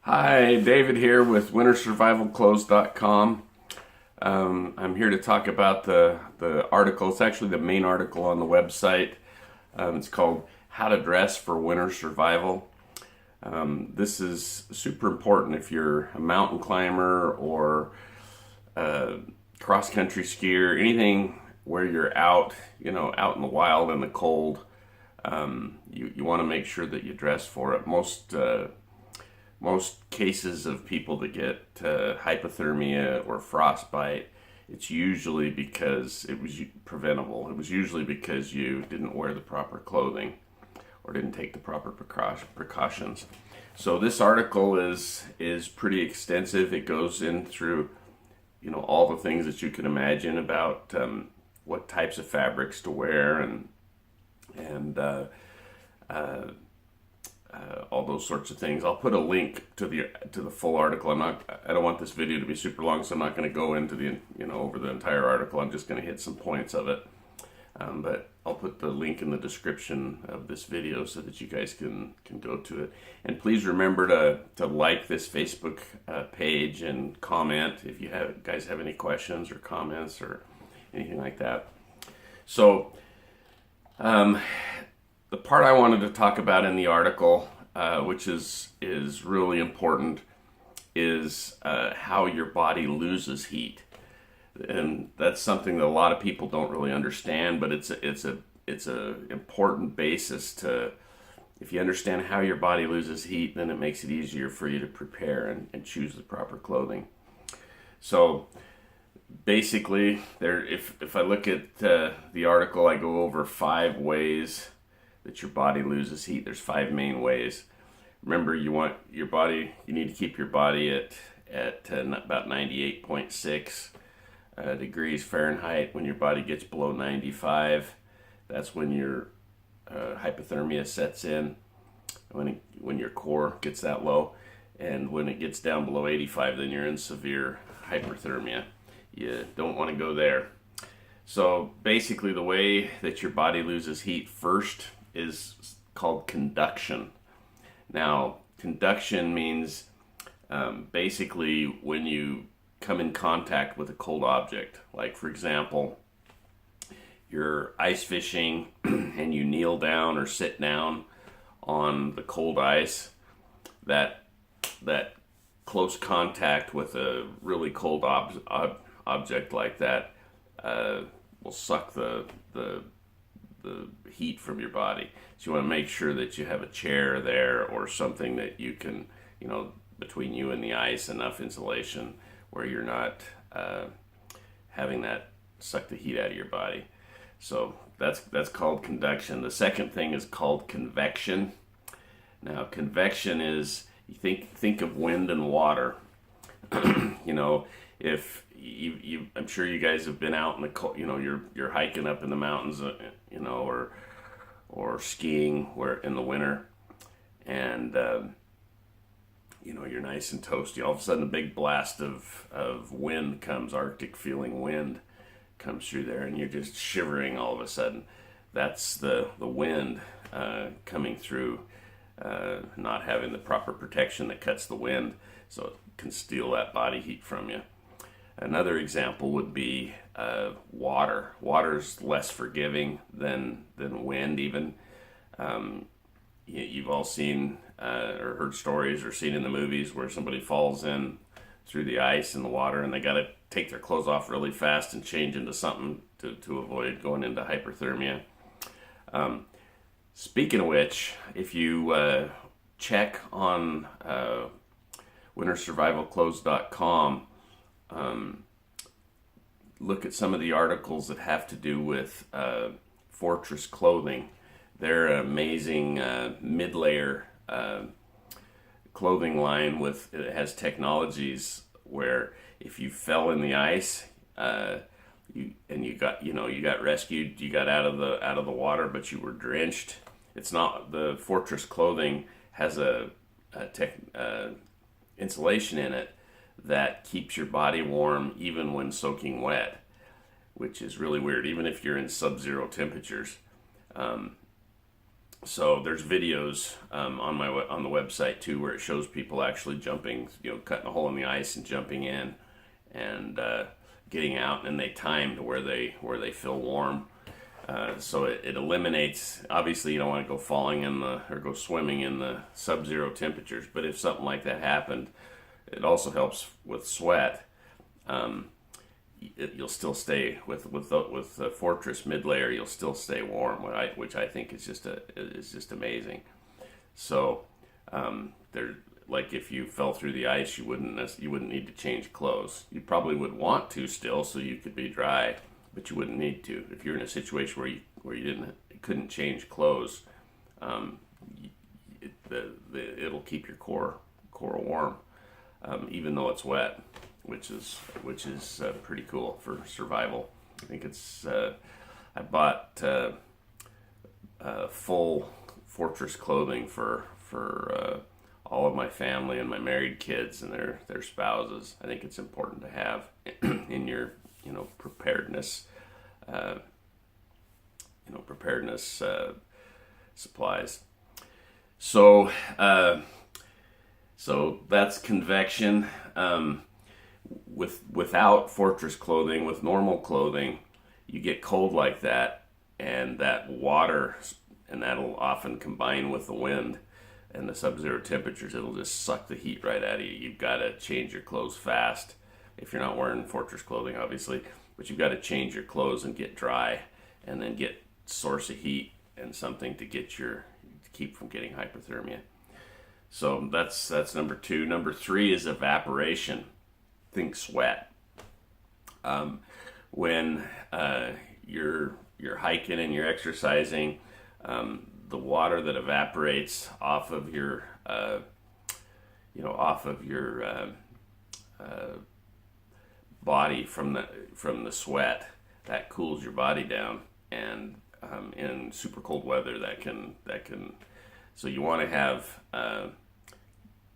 Hi, David here with wintersurvivalclothes.com. I'm here to talk about the article. It's actually the main article on the website. It's called How to Dress for Winter Survival. This is super important if you're a mountain climber or a cross-country skier, anything where you're out, out in the wild in the cold. You want to make sure that you dress for it. Most cases of people that get hypothermia or frostbite, it's usually because it was preventable. It was usually because you didn't wear the proper clothing or didn't take the proper precautions. So this article is pretty extensive. It goes in through all the things that you can imagine about what types of fabrics to wear and all those sorts of things. I'll put a link to the full article. I don't want this video to be super long, so I'm not going to go into the over the entire article. I'm just going to hit some points of it. But I'll put the link in the description of this video so that you guys can go to it. And please remember to like this Facebook page and comment if you guys have any questions or comments or anything like that. So the part I wanted to talk about in the article, which is really important, is how your body loses heat, and that's something that a lot of people don't really understand. But it's a important basis to. If you understand how your body loses heat, then it makes it easier for you to prepare and choose the proper clothing. So basically, if I look at the article, I go over 5 ways that your body loses heat. There's 5 main ways. Remember, you need to keep your body at about 98.6 degrees Fahrenheit. When your body gets below 95, that's when your hypothermia sets in, when your core gets that low. And when it gets down below 85, then you're in severe hyperthermia. You don't want to go there. So basically, the way that your body loses heat first is called conduction. Now, conduction means basically when you come in contact with a cold object. Like, for example, you're ice fishing and you kneel down or sit down on the cold ice. That close contact with a really cold object like that will suck the heat from your body. So you want to make sure that you have a chair there or something that you can, between you and the ice, enough insulation where you're not having that suck the heat out of your body. So that's called conduction. The second thing is called convection. Now, convection is, you think of wind and water. If I'm sure you guys have been out in the cold. You're hiking up in the mountains, or skiing where in the winter, and you're nice and toasty. All of a sudden, a big blast of wind comes, Arctic feeling wind comes through there, and you're just shivering all of a sudden. That's the wind coming through, not having the proper protection that cuts the wind, so it can steal that body heat from you. Another example would be water. Water's less forgiving than wind even. You've all seen or heard stories or seen in the movies where somebody falls in through the ice and the water, and they got to take their clothes off really fast and change into something to avoid going into hyperthermia. Speaking of which, if you check on wintersurvivalclothes.com, look at some of the articles that have to do with Fortress clothing. They're an amazing mid-layer clothing line it has technologies where if you fell in the ice, you got rescued, you got out of the water, but you were drenched. It's not, the Fortress clothing has a insulation in it that keeps your body warm even when soaking wet, which is really weird, even if you're in sub-zero temperatures. So there's videos on the website too, where it shows people actually jumping, cutting a hole in the ice and jumping in, and getting out, and they time to where they feel warm. So it eliminates. Obviously, you don't want to go falling or go swimming in the sub-zero temperatures. But if something like that happened, it also helps with sweat. You'll still stay with the Fortress mid layer. You'll still stay warm, which I think is just amazing. So there, like if you fell through the ice, you wouldn't need to change clothes. You probably would want to still, so you could be dry, but you wouldn't need to. If you're in a situation where you couldn't change clothes, it'll keep your core warm, even though it's wet, which is pretty cool for survival. I think it's I bought full Fortress clothing for all of my family and my married kids and their spouses. I think it's important to have in your preparedness supplies. So that's convection. Without Fortress clothing, with normal clothing, you get cold like that, and that water, and that'll often combine with the wind and the sub-zero temperatures. It'll just suck the heat right out of you. You've got to change your clothes fast if you're not wearing Fortress clothing, obviously. But you've got to change your clothes and get dry, and then get source of heat and something to keep from getting hypothermia. So that's number 2. Number 3 is evaporation. Think sweat. When you're hiking and you're exercising, the water that evaporates off of your body from the sweat, that cools your body down, and in super cold weather that can so you want to have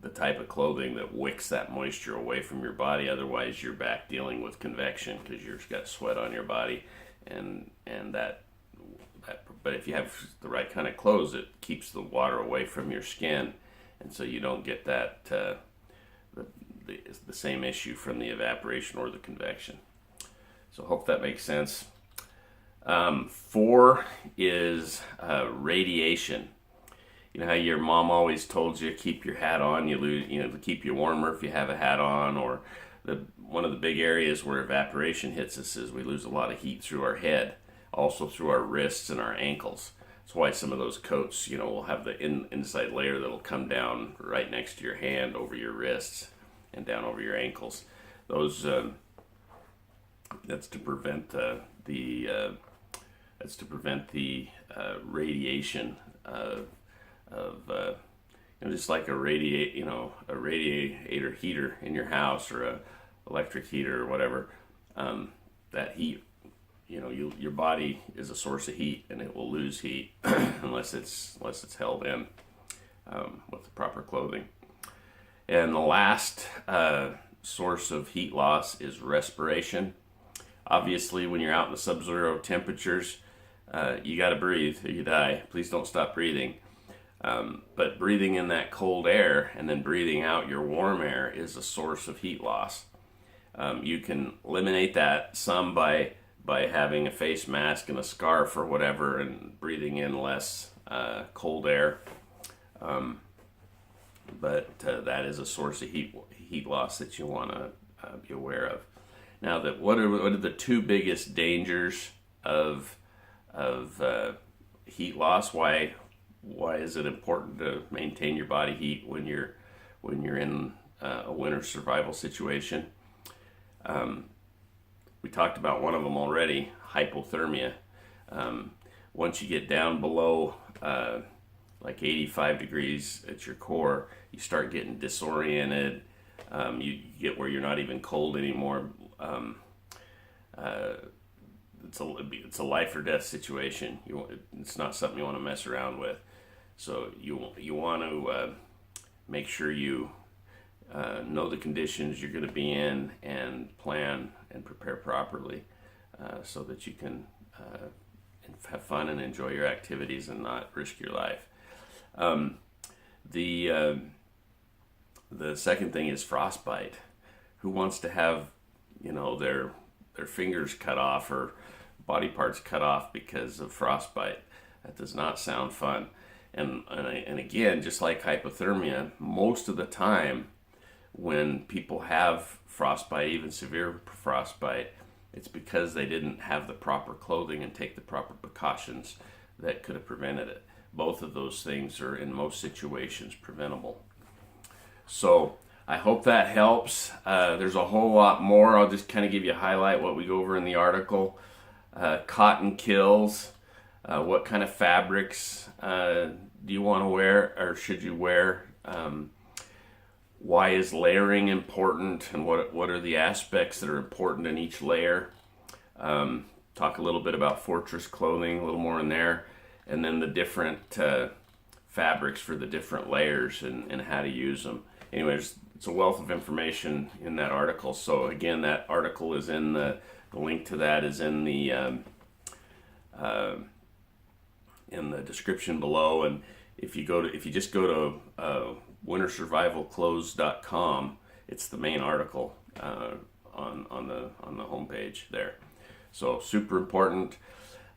the type of clothing that wicks that moisture away from your body. Otherwise, you're back dealing with convection because you've got sweat on your body, and that. But if you have the right kind of clothes, it keeps the water away from your skin, and so you don't get that the same issue from the evaporation or the convection. So hope that makes sense. 4 is radiation. You know how your mom always told you keep your hat on, to keep you warmer if you have a hat on, or one of the big areas where evaporation hits us is we lose a lot of heat through our head, also through our wrists and our ankles. That's why some of those coats, will have the inside layer that'll come down right next to your hand, over your wrists, and down over your ankles. Those that's to prevent the radiation of just like a radiator heater in your house, or a electric heater or whatever. That heat, your body is a source of heat, and it will lose heat unless it's held in with the proper clothing. And the last source of heat loss is respiration. Obviously, when you're out in the sub-zero temperatures, you got to breathe or you die. Please don't stop breathing. But breathing in that cold air and then breathing out your warm air is a source of heat loss. You can eliminate that some by having a face mask and a scarf or whatever, and breathing in less cold air. But that is a source of heat loss that you want to be aware of. Now, what are the 2 biggest dangers of heat loss? Why is it important to maintain your body heat when you're in a winter survival situation? We talked about one of them already, hypothermia. Once you get down below like 85 degrees at your core, you start getting disoriented. You get where you're not even cold anymore. It's a life or death situation. It's not something you want to mess around with. So you want to make sure you know the conditions you're going to be in, and plan and prepare properly so that you can have fun and enjoy your activities and not risk your life. The second thing is frostbite. Who wants to have, their fingers cut off or body parts cut off because of frostbite? That does not sound fun. And again, just like hypothermia, most of the time when people have frostbite, even severe frostbite, it's because they didn't have the proper clothing and take the proper precautions that could have prevented it. Both of those things are in most situations preventable. So I hope that helps. There's a whole lot more. I'll just kind of give you a highlight what we go over in the article. Cotton kills. What kind of fabrics do you want to wear or should you wear? Why is layering important, and what are the aspects that are important in each layer? Talk a little bit about fortress clothing, a little more in there, and then the different fabrics for the different layers and how to use them. Anyways, it's a wealth of information in that article. So again, that article is in the link to that is in the description below. And if you just go to wintersurvivalclothes.com, it's the main article on the homepage there. So super important.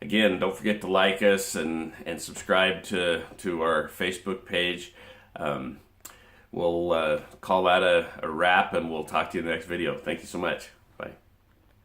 Again, don't forget to like us and subscribe to our Facebook page. We'll call that a wrap, and we'll talk to you in the next video. Thank you so much.